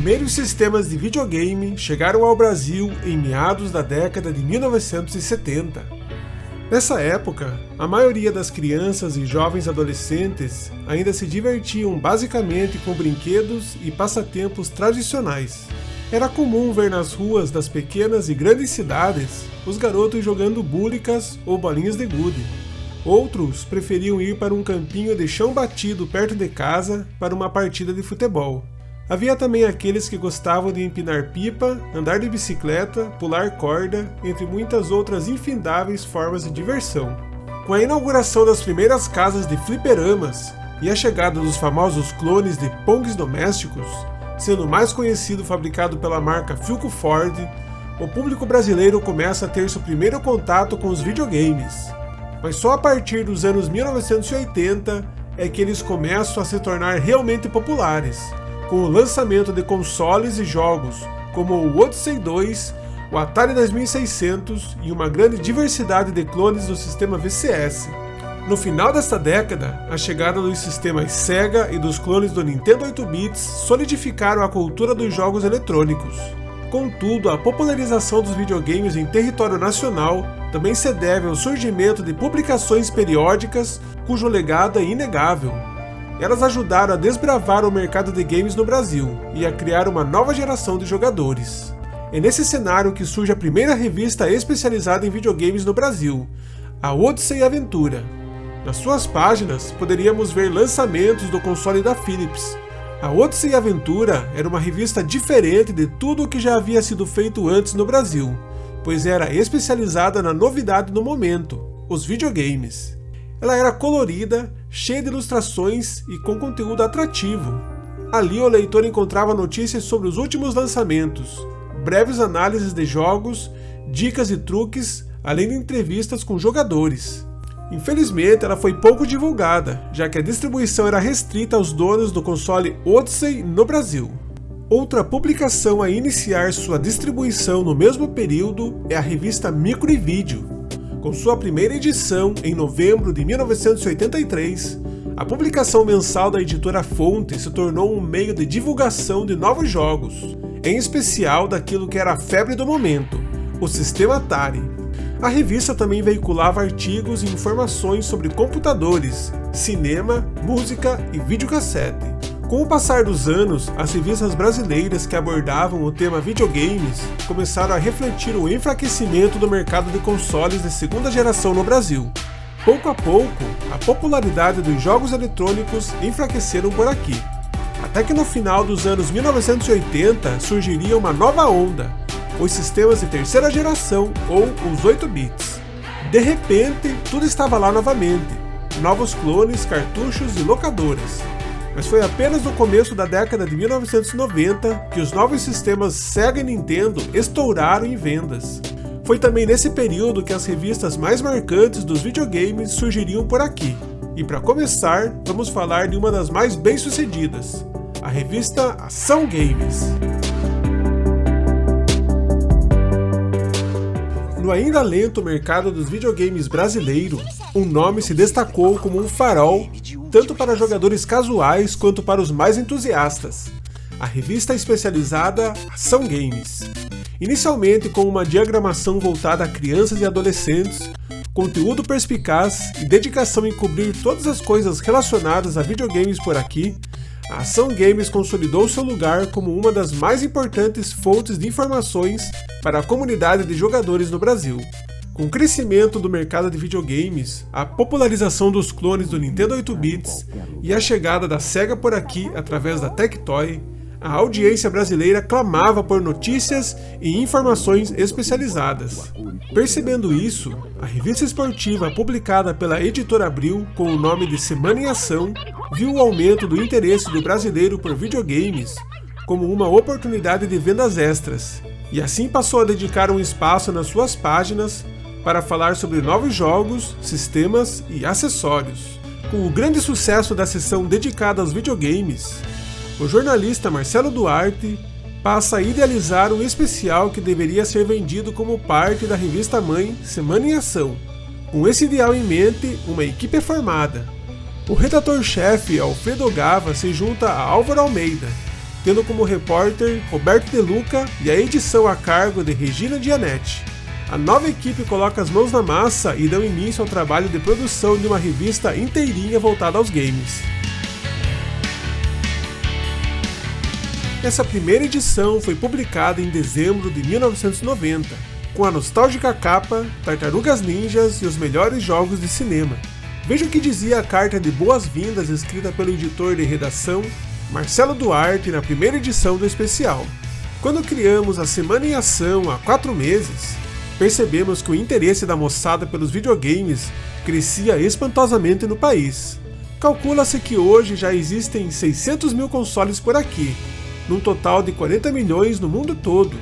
primeiros sistemas de videogame chegaram ao Brasil em meados da década de 1970. Nessa época, a maioria das crianças e jovens adolescentes ainda se divertiam basicamente com brinquedos e passatempos tradicionais. Era comum ver nas ruas das pequenas e grandes cidades os garotos jogando búlicas ou bolinhas de gude. Outros preferiam ir para um campinho de chão batido perto de casa para uma partida de futebol. Havia também aqueles que gostavam de empinar pipa, andar de bicicleta, pular corda, entre muitas outras infindáveis formas de diversão. Com a inauguração das primeiras casas de fliperamas e a chegada dos famosos clones de pongs domésticos, sendo o mais conhecido fabricado pela marca Philco Ford, o público brasileiro começa a ter seu primeiro contato com os videogames. Mas só a partir dos anos 1980 é que eles começam a se tornar realmente populares, com o lançamento de consoles e jogos como o Odyssey 2, o Atari 2600 e uma grande diversidade de clones do sistema VCS. No final desta década, a chegada dos sistemas Sega e dos clones do Nintendo 8-bits solidificaram a cultura dos jogos eletrônicos. Contudo, a popularização dos videogames em território nacional também se deve ao surgimento de publicações periódicas cujo legado é inegável. Elas ajudaram a desbravar o mercado de games no Brasil e a criar uma nova geração de jogadores. É nesse cenário que surge a primeira revista especializada em videogames no Brasil, a Odyssey Aventura. Nas suas páginas, poderíamos ver lançamentos do console da Philips. A Odyssey Aventura era uma revista diferente de tudo o que já havia sido feito antes no Brasil, pois era especializada na novidade do momento, os videogames. Ela era colorida, cheia de ilustrações e com conteúdo atrativo. Ali o leitor encontrava notícias sobre os últimos lançamentos, breves análises de jogos, dicas e truques, além de entrevistas com jogadores. Infelizmente, ela foi pouco divulgada, já que a distribuição era restrita aos donos do console Odyssey no Brasil. Outra publicação a iniciar sua distribuição no mesmo período é a revista Micro e Vídeo. Com sua primeira edição em novembro de 1983, a publicação mensal da editora Fonte se tornou um meio de divulgação de novos jogos, em especial daquilo que era a febre do momento, o sistema Atari. A revista também veiculava artigos e informações sobre computadores, cinema, música e videocassete. Com o passar dos anos, as revistas brasileiras que abordavam o tema videogames começaram a refletir o enfraquecimento do mercado de consoles de segunda geração no Brasil. Pouco a pouco, a popularidade dos jogos eletrônicos enfraqueceram por aqui. Até que no final dos anos 1980 surgiria uma nova onda, os sistemas de terceira geração ou os 8-bits. De repente, tudo estava lá novamente, novos clones, cartuchos e locadoras. Mas foi apenas no começo da década de 1990 que os novos sistemas Sega e Nintendo estouraram em vendas. Foi também nesse período que as revistas mais marcantes dos videogames surgiriam por aqui. E para começar, vamos falar de uma das mais bem-sucedidas, a revista Ação Games. No ainda lento mercado dos videogames brasileiro, um nome se destacou como um farol tanto para jogadores casuais quanto para os mais entusiastas, a revista especializada Ação Games. Inicialmente com uma diagramação voltada a crianças e adolescentes, conteúdo perspicaz e dedicação em cobrir todas as coisas relacionadas a videogames por aqui, a Ação Games consolidou seu lugar como uma das mais importantes fontes de informações para a comunidade de jogadores no Brasil. Com o crescimento do mercado de videogames, a popularização dos clones do Nintendo 8-bits e a chegada da Sega por aqui através da Tectoy, a audiência brasileira clamava por notícias e informações especializadas. Percebendo isso, a revista esportiva publicada pela Editora Abril com o nome de Semana em Ação viu o aumento do interesse do brasileiro por videogames como uma oportunidade de vendas extras, e assim passou a dedicar um espaço nas suas páginas para falar sobre novos jogos, sistemas e acessórios. Com o grande sucesso da seção dedicada aos videogames, o jornalista Marcelo Duarte passa a idealizar um especial que deveria ser vendido como parte da revista mãe Semana em Ação. Com esse ideal em mente, uma equipe é formada. O redator-chefe Alfredo Gava se junta a Álvaro Almeida, tendo como repórter Roberto De Luca e a edição a cargo de Regina Gianetti. A nova equipe coloca as mãos na massa e dão início ao trabalho de produção de uma revista inteirinha voltada aos games. Essa primeira edição foi publicada em dezembro de 1990, com a nostálgica capa, Tartarugas Ninjas e os melhores jogos de cinema. Veja o que dizia a carta de boas-vindas escrita pelo editor de redação, Marcelo Duarte, na primeira edição do especial. Quando criamos a Semana em Ação há 4 meses, percebemos que o interesse da moçada pelos videogames crescia espantosamente no país. Calcula-se que hoje já existem 600 mil consoles por aqui, num total de 40 milhões no mundo todo.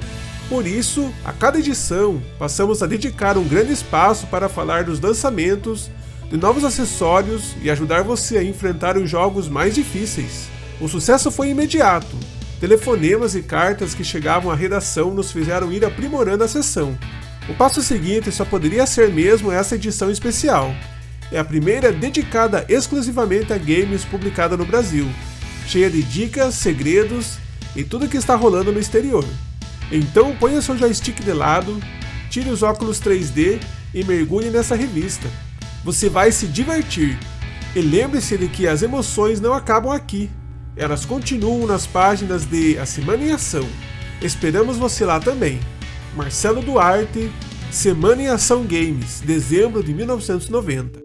Por isso, a cada edição, passamos a dedicar um grande espaço para falar dos lançamentos, de novos acessórios e ajudar você a enfrentar os jogos mais difíceis. O sucesso foi imediato. Telefonemas e cartas que chegavam à redação nos fizeram ir aprimorando a sessão. O passo seguinte só poderia ser mesmo essa edição especial. É a primeira dedicada exclusivamente a games publicada no Brasil, cheia de dicas, segredos e tudo que está rolando no exterior. Então ponha seu joystick de lado, tire os óculos 3D e mergulhe nessa revista. Você vai se divertir. E lembre-se de que as emoções não acabam aqui. Elas continuam nas páginas de A Semana em Ação. Esperamos você lá também. Marcelo Duarte, Semana em Ação Games, dezembro de 1990.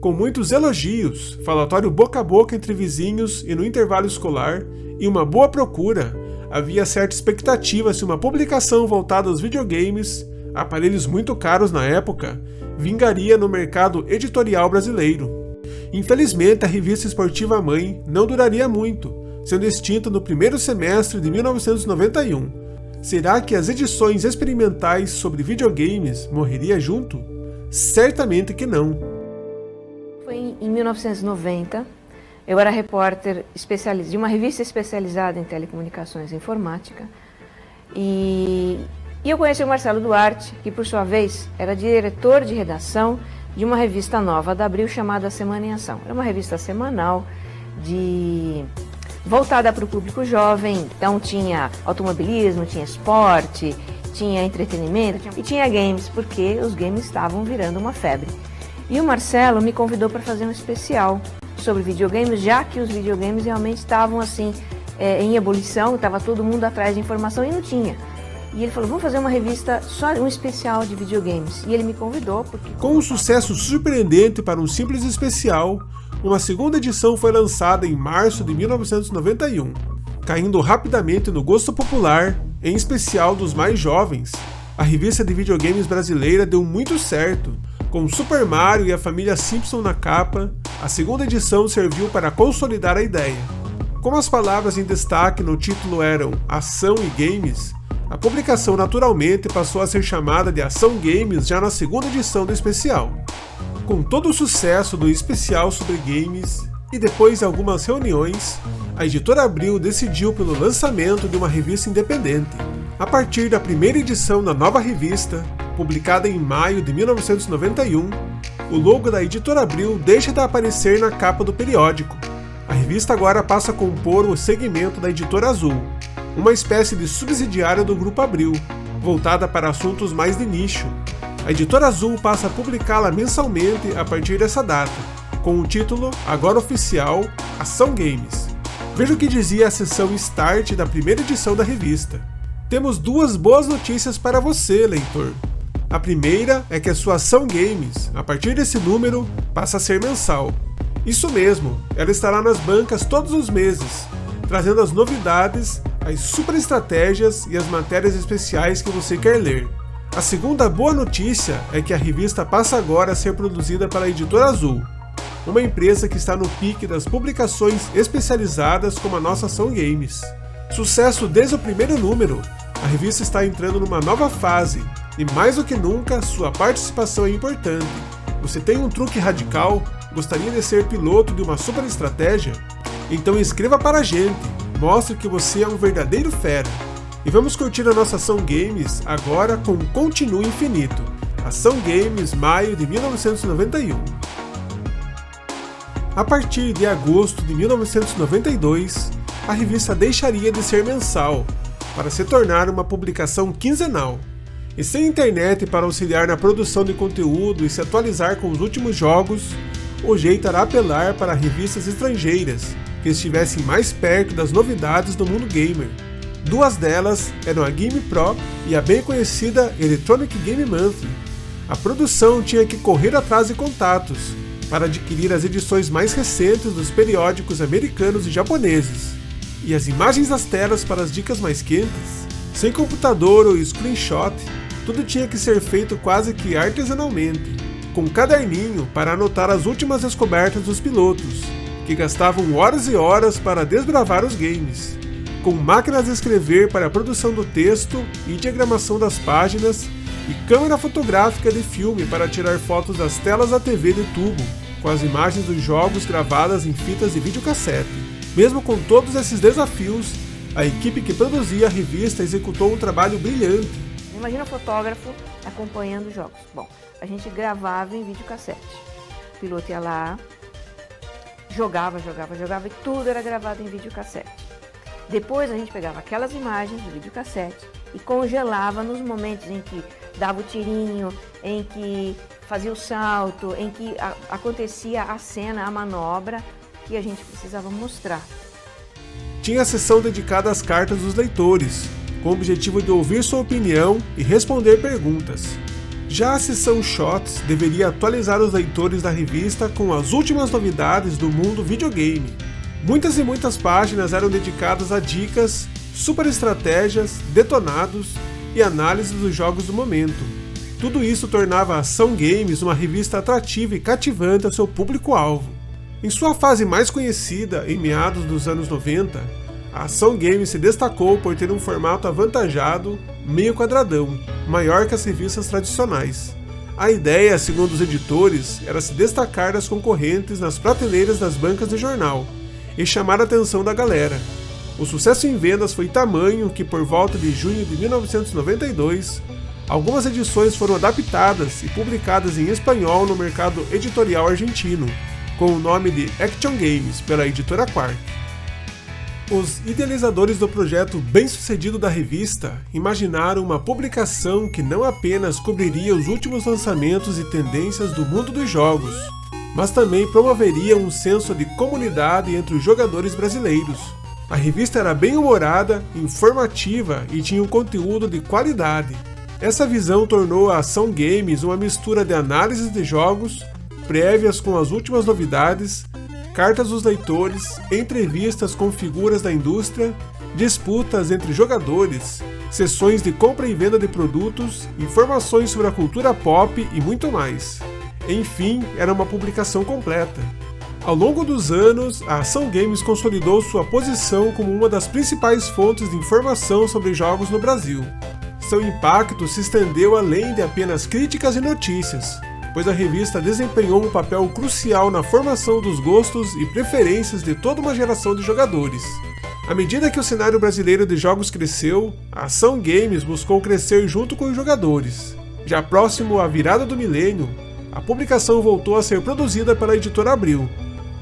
Com muitos elogios, falatório boca a boca entre vizinhos e no intervalo escolar, e uma boa procura, havia certa expectativa se uma publicação voltada aos videogames, aparelhos muito caros na época, vingaria no mercado editorial brasileiro. Infelizmente, a revista esportiva mãe não duraria muito, sendo extinta no primeiro semestre de 1991. Será que as edições experimentais sobre videogames morreria junto? Certamente que não. Foi em 1990, eu era repórter de uma revista especializada em telecomunicações e informática, e eu conheci o Marcelo Duarte, que por sua vez era diretor de redação de uma revista nova da Abril chamada Semana em Ação. Era uma revista semanal voltada para o público jovem, então tinha automobilismo, tinha esporte, tinha entretenimento e tinha games, porque os games estavam virando uma febre. E o Marcelo me convidou para fazer um especial sobre videogames, já que os videogames realmente estavam assim em ebulição, estava todo mundo atrás de informação e não tinha. E ele falou, vamos fazer uma revista, só um especial de videogames. E ele me convidou porque... Com um sucesso surpreendente para um simples especial, uma segunda edição foi lançada em março de 1991, caindo rapidamente no gosto popular, em especial dos mais jovens. A revista de videogames brasileira deu muito certo. Com Super Mario e a família Simpson na capa, a segunda edição serviu para consolidar a ideia. Como as palavras em destaque no título eram Ação e Games, a publicação naturalmente passou a ser chamada de Ação Games já na segunda edição do especial. Com todo o sucesso do especial sobre games e depois de algumas reuniões, a editora Abril decidiu pelo lançamento de uma revista independente. A partir da primeira edição da nova revista, publicada em maio de 1991, o logo da editora Abril deixa de aparecer na capa do periódico. A revista agora passa a compor o segmento da Editora Azul, uma espécie de subsidiária do Grupo Abril, voltada para assuntos mais de nicho. A Editora Azul passa a publicá-la mensalmente a partir dessa data, com o título, agora oficial, Ação Games. Veja o que dizia a seção Start da primeira edição da revista. Temos duas boas notícias para você, leitor. A primeira é que a sua Ação Games, a partir desse número, passa a ser mensal. Isso mesmo, ela estará nas bancas todos os meses, trazendo as novidades, as super estratégias e as matérias especiais que você quer ler. A segunda boa notícia é que a revista passa agora a ser produzida pela Editora Azul, uma empresa que está no pique das publicações especializadas como a nossa Ação Games. Sucesso desde o primeiro número, a revista está entrando numa nova fase e mais do que nunca sua participação é importante. Você tem um truque radical? Gostaria de ser piloto de uma super estratégia? Então escreva para a gente, mostre que você é um verdadeiro fera. E vamos curtir a nossa Ação Games agora com Continue Infinito, Ação Games maio de 1991. A partir de agosto de 1992, a revista deixaria de ser mensal, para se tornar uma publicação quinzenal. E sem internet para auxiliar na produção de conteúdo e se atualizar com os últimos jogos, o jeito era apelar para revistas estrangeiras, que estivessem mais perto das novidades do mundo gamer. Duas delas eram a GamePro e a bem conhecida Electronic Game Monthly. A produção tinha que correr atrás de contatos, para adquirir as edições mais recentes dos periódicos americanos e japoneses, e as imagens das telas para as dicas mais quentes. Sem computador ou screenshot, tudo tinha que ser feito quase que artesanalmente, com um caderninho para anotar as últimas descobertas dos pilotos, que gastavam horas e horas para desbravar os games, com máquinas de escrever para a produção do texto e diagramação das páginas, e câmera fotográfica de filme para tirar fotos das telas da TV de tubo, com as imagens dos jogos gravadas em fitas de videocassete. Mesmo com todos esses desafios, a equipe que produzia a revista executou um trabalho brilhante. Imagina um fotógrafo acompanhando os jogos. Bom, a gente gravava em videocassete. O piloto ia lá, jogava e tudo era gravado em videocassete. Depois a gente pegava aquelas imagens do videocassete e congelava nos momentos em que dava o tirinho, em que fazia o salto, em que acontecia a cena, a manobra que a gente precisava mostrar. Tinha a seção dedicada às cartas dos leitores, com o objetivo de ouvir sua opinião e responder perguntas. Já a seção Shots deveria atualizar os leitores da revista com as últimas novidades do mundo videogame. Muitas e muitas páginas eram dedicadas a dicas, super estratégias, detonados e análise dos jogos do momento. Tudo isso tornava a Ação Games uma revista atrativa e cativante ao seu público-alvo. Em sua fase mais conhecida, em meados dos anos 90, a Ação Games se destacou por ter um formato avantajado, meio quadradão, maior que as revistas tradicionais. A ideia, segundo os editores, era se destacar das concorrentes nas prateleiras das bancas de jornal e chamar a atenção da galera. O sucesso em vendas foi tamanho que, por volta de junho de 1992, algumas edições foram adaptadas e publicadas em espanhol no mercado editorial argentino, com o nome de Action Games, pela editora Quark. Os idealizadores do projeto bem-sucedido da revista imaginaram uma publicação que não apenas cobriria os últimos lançamentos e tendências do mundo dos jogos, mas também promoveria um senso de comunidade entre os jogadores brasileiros. A revista era bem-humorada, informativa e tinha um conteúdo de qualidade. Essa visão tornou a Ação Games uma mistura de análises de jogos, prévias com as últimas novidades, cartas dos leitores, entrevistas com figuras da indústria, disputas entre jogadores, sessões de compra e venda de produtos, informações sobre a cultura pop e muito mais. Enfim, era uma publicação completa. Ao longo dos anos, a Ação Games consolidou sua posição como uma das principais fontes de informação sobre jogos no Brasil. Seu impacto se estendeu além de apenas críticas e notícias, pois a revista desempenhou um papel crucial na formação dos gostos e preferências de toda uma geração de jogadores. À medida que o cenário brasileiro de jogos cresceu, a Ação Games buscou crescer junto com os jogadores. Já próximo à virada do milênio, a publicação voltou a ser produzida pela editora Abril,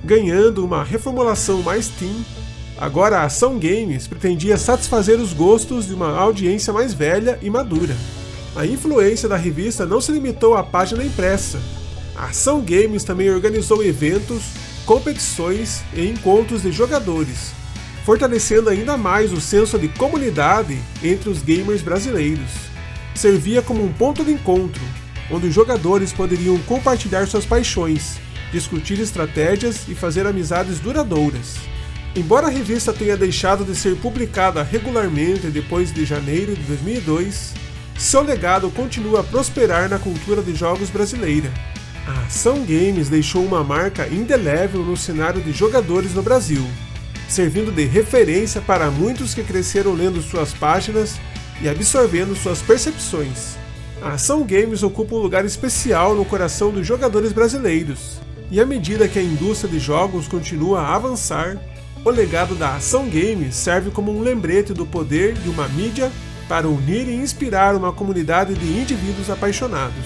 ganhando uma reformulação mais teen. Agora a Ação Games pretendia satisfazer os gostos de uma audiência mais velha e madura. A influência da revista não se limitou à página impressa. A Ação Games também organizou eventos, competições e encontros de jogadores, fortalecendo ainda mais o senso de comunidade entre os gamers brasileiros. Servia como um ponto de encontro, onde os jogadores poderiam compartilhar suas paixões, discutir estratégias e fazer amizades duradouras. Embora a revista tenha deixado de ser publicada regularmente depois de janeiro de 2002, seu legado continua a prosperar na cultura de jogos brasileira. A Ação Games deixou uma marca indelével no cenário de jogadores no Brasil, servindo de referência para muitos que cresceram lendo suas páginas e absorvendo suas percepções. A Ação Games ocupa um lugar especial no coração dos jogadores brasileiros, e à medida que a indústria de jogos continua a avançar, o legado da Ação Games serve como um lembrete do poder de uma mídia para unir e inspirar uma comunidade de indivíduos apaixonados.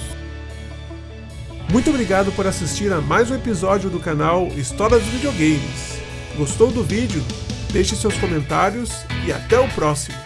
Muito obrigado por assistir a mais um episódio do canal História dos Videogames. Gostou do vídeo? Deixe seus comentários e até o próximo!